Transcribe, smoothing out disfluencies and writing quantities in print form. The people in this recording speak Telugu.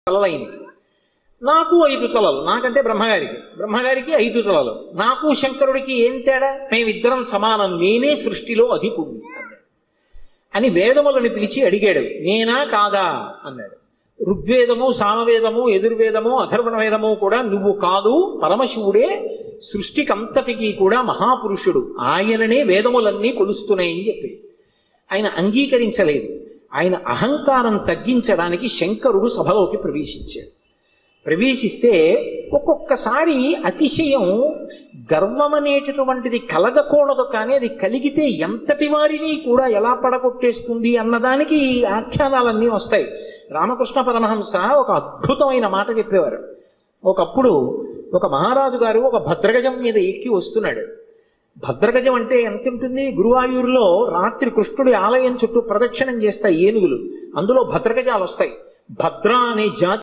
తలలైంది. నాకు 5 తలలు, నాకంటే బ్రహ్మగారికి 5 తలలు. నాకు శంకరుడికి ఏం తేడా? మేమిద్దరం సమానం, నేనే సృష్టిలో అధికుణ్ణి అన్నాడు. అని వేదములను పిలిచి అడిగాడు, నేనా కాదా అన్నాడు. ఋగ్వేదము, సామవేదము, యజుర్వేదము, అథర్వణ వేదము కూడా నువ్వు కాదు, పరమశివుడే సృష్టికంతటికీ కూడా మహాపురుషుడు, ఆయననే వేదములన్నీ కొలుస్తున్నాయని చెప్పి ఆయన అంగీకరించలేదు. ఆయన అహంకారం తగ్గించడానికి శంకరుడు సభలోకి ప్రవేశిస్తే ఒక్కొక్కసారి అతిశయం, గర్వం అనేటటువంటిది కలగకూడదు, కానీ అది కలిగితే ఎంతటి వారిని కూడా ఎలా పడగొట్టేస్తుంది అన్నదానికి ఈ ఆఖ్యానాలన్నీ వస్తాయి. రామకృష్ణ పరమహంస ఒక అద్భుతమైన మాట చెప్పేవారు. ఒకప్పుడు ఒక మహారాజు గారు ఒక భద్రగజం మీద ఎక్కి వస్తున్నాడు. భద్రగజం అంటే ఎంత ఉంటుంది? గురువాయూరులో రాత్రి కృష్ణుడి ఆలయం చుట్టూ ప్రదక్షిణం చేస్తాయి ఏనుగులు, అందులో భద్రగజాలు వస్తాయి. భద్ర అనే జాతి